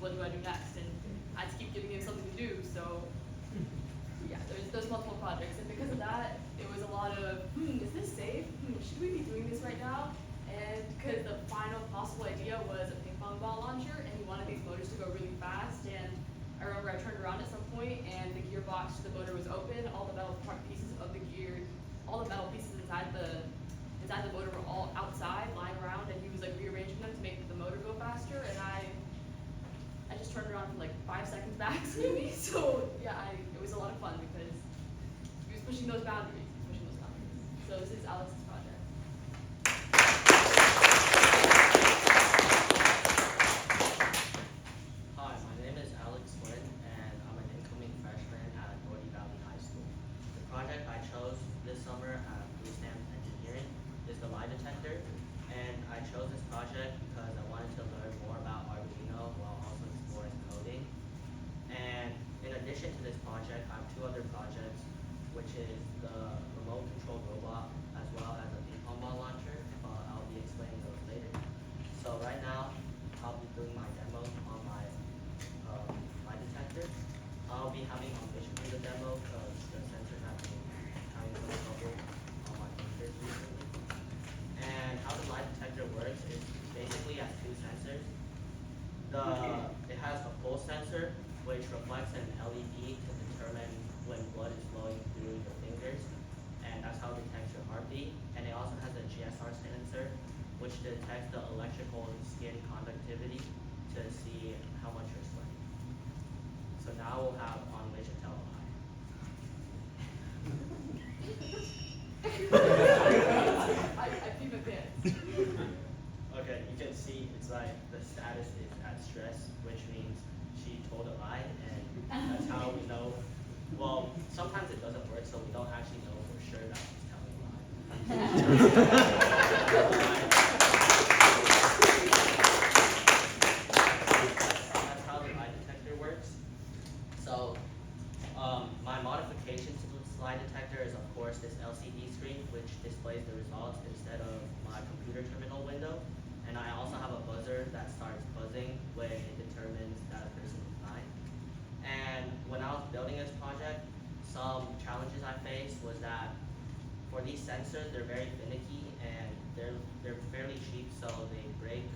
what do I do next? And I had to keep giving him something to do. So yeah, there's multiple projects, and because of that, it was a lot of, is this safe? Should we be doing this right now? And because the final possible idea was a ping pong ball launcher, and he wanted these motors to go really fast. And I remember I turned around at some point, and the gearbox to the motor was open. All the metal part pieces of the gear, all the metal pieces inside the motor were all outside, lying around, and he was like rearranging them to make the motor go faster. And I just turned around for like 5 seconds back, maybe. So yeah, it was a lot of fun because he was pushing those boundaries. So this is Alex's project. Hi, my name is Alex Flynn, and I'm an incoming freshman at Doherty Valley High School. The project I chose this summer at Blue Stamp Engineering is the lie detector, and I chose this project because I wanted to learn more about Arduino while also exploring coding. And in addition to this project, I have two other projects, which is the remote control robot as well as a ping pong ball launcher, but I'll be explaining those later. So right now, I'll be doing my demo on my lie detector. I'll be having Omnition do the demo because the sensors have been having some trouble on my computers recently. And how the lie detector works is basically has two sensors. It has a pulse sensor, which reflects an LED to determine when blood is flowing through your fingers, and that's how it detects your heartbeat. And it also has a GSR sensor, which detects the electrical skin conductivity to see how much you're sweating. So now we'll have on which to tell I keep it there. Okay, you can see it's like the status is at stress, which means she told a lie, and that's how we know. Well, sometimes it doesn't work, so we don't actually know for sure that she's telling a lie. That's how the lie detector works. So, my modifications to this lie detector is, of course, this LCD screen, which displays the results instead of my computer terminal window. And I also have a buzzer that starts buzzing when it determines that a person is lying. And when I was building this project, some challenges I faced was that for these sensors, they're very finicky and they're fairly cheap, so they break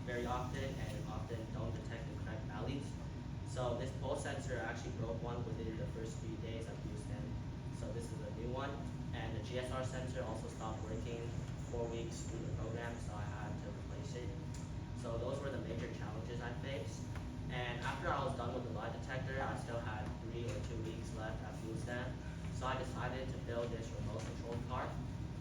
very often and often don't detect the correct values. So this pulse sensor actually broke one within the first few days I've used them. So this is a new one. And the GSR sensor also stopped working 4 weeks through the program, so I had to replace it. So those were the major challenges I faced. And after I was done with the lie detector, I still had 3 or 2 weeks left at Blue Stamp. So I decided to build this remote controlled car.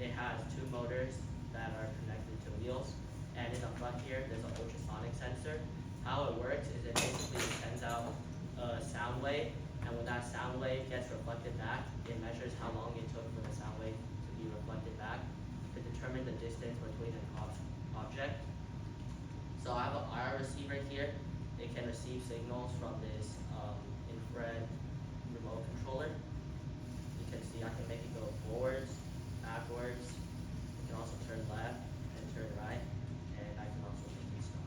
It has 2 motors that are connected to wheels. And in the front here, there's an ultrasonic sensor. How it works is it basically sends out a sound wave, and when that sound wave gets reflected back, it measures how long it took for the sound wave to be reflected back to determine the distance between an object. So I have an IR receiver here. It can receive signals from this infrared remote controller. You can see I can make it go forwards, backwards. You can also turn left and turn right, and I can also make it stop.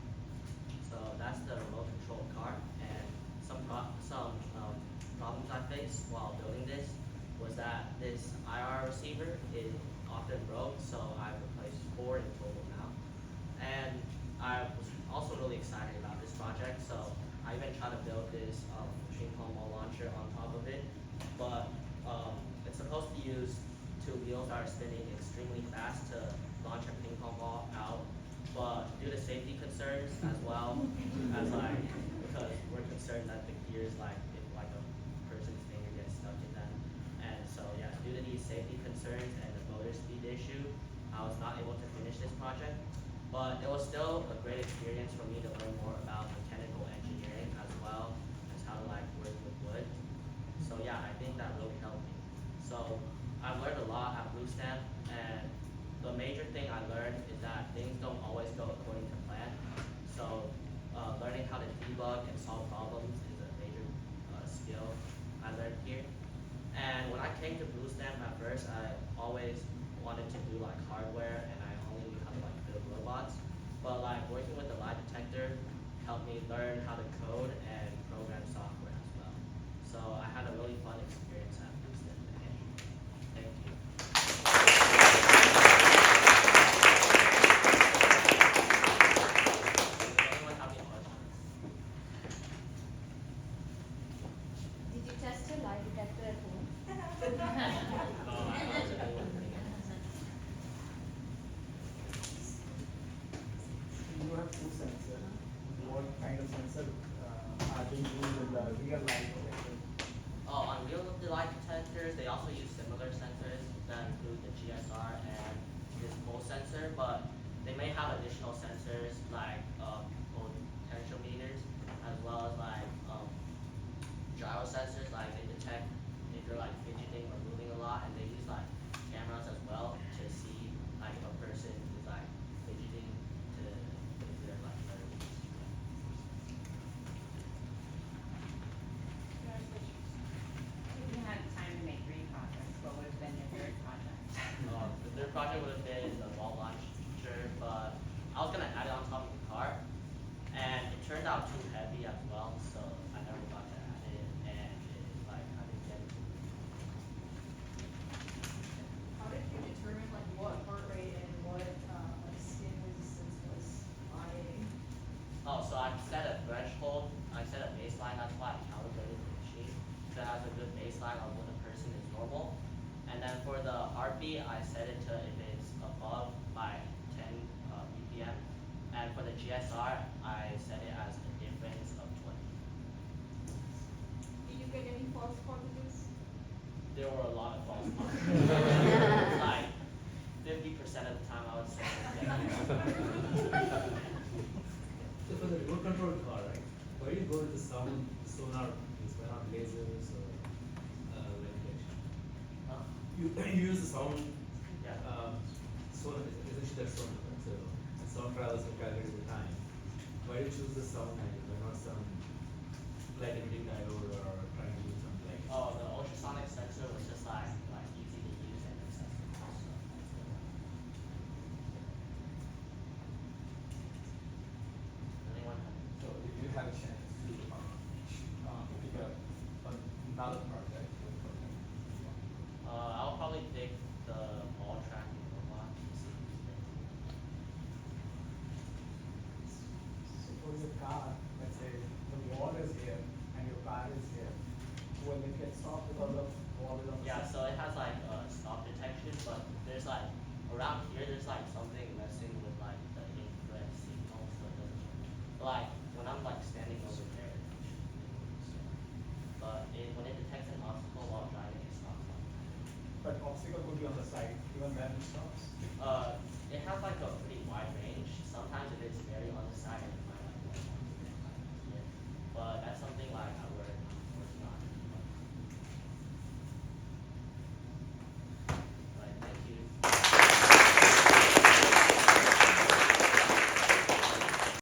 So that's the remote control car. And some problems I faced while building this was that this IR receiver is often broke, so I've replaced 4 in total now. And I was also really excited about this project, so I even tried to build this ping pong ball launcher on top of it. But it's supposed to use 2 wheels that are spinning extremely fast to launch a ping pong ball out. But due to safety concerns as well as because we're concerned that the gears if a person's finger gets stuck in them. And so yeah, due to these safety concerns and the motor speed issue, I was not able to finish this project. But it was still a great experience for me to learn more about mechanical engineering as well as how to work with wood. So yeah, I think that really helped me. So I've learned a lot at Blue Stamp, and the major thing I learned is that things don't always go according to plan. So learning how to debug and solve problems is a major skill I learned here. And when I came to Blue Stamp at first, I always wanted to do hardware, and I only knew how to build robots. But working with the lie detector helped me learn how to code and program software as well. So I had a really fun experience at Houston. Thank you. Does anyone have any questions? Did you test your lie detector at home? I wasn't able to bring it. You have two sensors. What kind of sensor are being used in the real life detector? On real light detectors, they also use similar sensors that include the GSR and this pulse sensor, but they may have additional sensors like potentiometers, as well as like gyro sensors, like they detect if you're like fidgeting or moving a lot, and they use like cameras as well to see like if a person is like fidgeting to if they're like nervous. If you had time to make 3 projects, what would have been your third project? The third project would have been the ball launch feature, but I was gonna add it on top of the car, and it turned out too heavy as well, so I never got to add it, and it, like I didn't get it. How did you determine like what heart rate and what like skin resistance was lying? Oh, so I set a threshold, I set a baseline, that's why I calibrated the machine, so it has a good baseline of when a person is normal. And then for the heartbeat, I set it to if it's above by 10 BPM. And for the GSR, I set it as a difference of 20. Did you get any false positives? There were a lot of false positives. Like 50% of the time I would say. So for the remote control car, right? Why do you go to the sound sonar piece? Why not lasers or light detection? You use the sound Yeah. sonar, essentially that's sonar, right? So the sound travels and calculates the time. Why do you choose the sound magnet? Why not some light emitting diode or trying to use something like Oh, the ultrasonic sensor was just like easy to use and accessible. So that's good. Anyone have? So if you have a chance to pick up another project, what project? I'll probably pick the ball tracking robot to see if it's So for your car, let's say the wall is here and your car is here, will it get stopped because of wall is on the Yeah, side? so it has like stop detection, but there's like around here there's like something messing with like the infrared signal, so it doesn't work. But like when I'm like standing over there, it should be able to stop. But when it detects an obstacle while driving, it stops. But obstacle could be on the side, even when it stops. It has like a pretty wide range. Sometimes if it's very on the side, it might like go on here. But that's something like